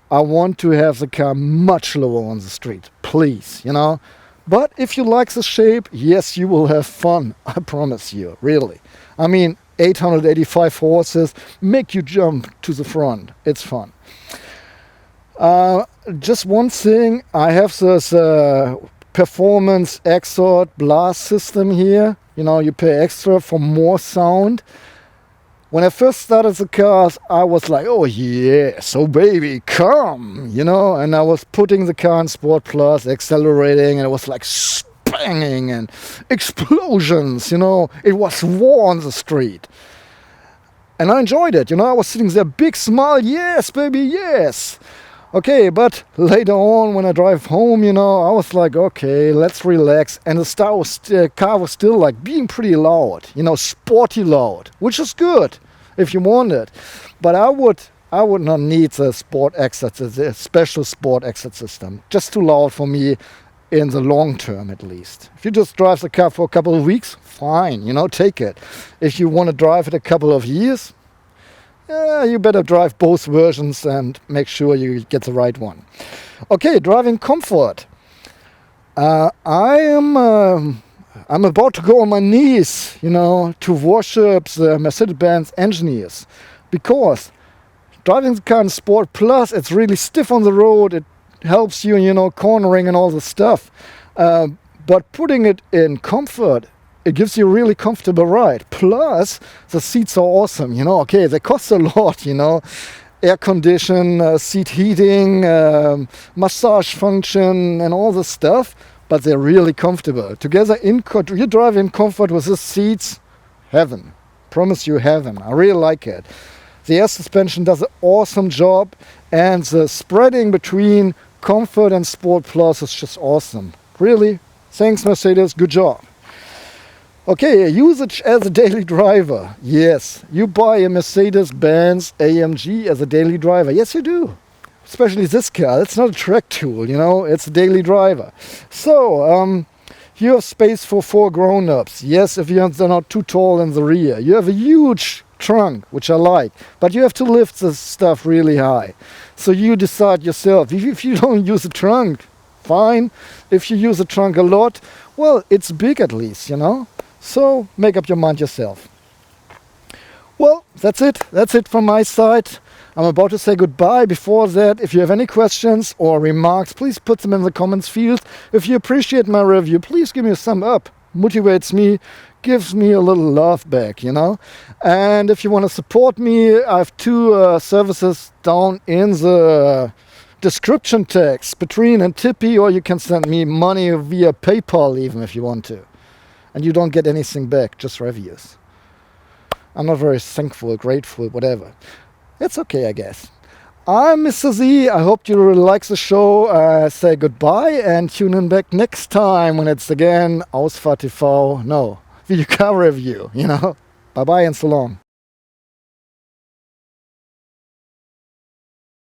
I want to have the car much lower on the street. Please, you know. But if you like the shape, yes, you will have fun. I promise you, really. I mean, 885 horses make you jump to the front. It's fun. Just one thing, I have this performance exhaust blast system here. You know, you pay extra for more sound. When I first started the cars, I was like, oh yeah, so baby, come, you know, and I was putting the car in Sport Plus, accelerating, and it was like banging and explosions, you know, it was war on the street. And I enjoyed it, you know, I was sitting there, big smile, yes, baby, yes. Okay, but later on when I drive home, you know, I was like, okay, let's relax. And the car was still like being pretty loud, you know, sporty loud, which is good if you want it. But I would not need the special sport exit system. Just too loud for me in the long term at least. If you just drive the car for a couple of weeks, fine, you know, take it. If you want to drive it a couple of years, yeah, you better drive both versions and make sure you get the right one. Okay, driving comfort. I'm about to go on my knees, you know, to worship the Mercedes-Benz engineers, because driving the car in Sport Plus, it's really stiff on the road. It helps you, you know, cornering and all the stuff. But putting it in comfort, it gives you a really comfortable ride. Plus, the seats are awesome, you know. Okay, they cost a lot, you know. Air condition, seat heating, massage function, and all the stuff. But they're really comfortable. Together, you drive in comfort with the seats, heaven. Promise you heaven. I really like it. The air suspension does an awesome job. And the spreading between comfort and Sport Plus is just awesome. Really, thanks Mercedes, good job. Okay, usage as a daily driver. Yes, you buy a Mercedes-Benz AMG as a daily driver. Yes, you do. Especially this car. It's not a track tool, you know. It's a daily driver. So, you have space for 4 grown-ups. Yes, if you're not too tall in the rear. You have a huge trunk, which I like, but you have to lift the stuff really high. So you decide yourself. If you don't use a trunk, fine. If you use a trunk a lot, well, it's big at least, you know. So make up your mind yourself. Well, that's it. That's it from my side. I'm about to say goodbye. Before that, if you have any questions or remarks, please put them in the comments field. If you appreciate my review, please give me a thumb up. Motivates me, gives me a little love back, you know. And if you want to support me, I have two services down in the description text, Between and Tippy, or you can send me money via PayPal even if you want to. And you don't get anything back, just reviews. I'm not very thankful, grateful, whatever. It's okay, I guess. I'm Mr. Z. I hope you really like the show. Say goodbye and tune in back next time when it's again Ausfahrt TV. No, Video Car Review, you know. Bye-bye and so long.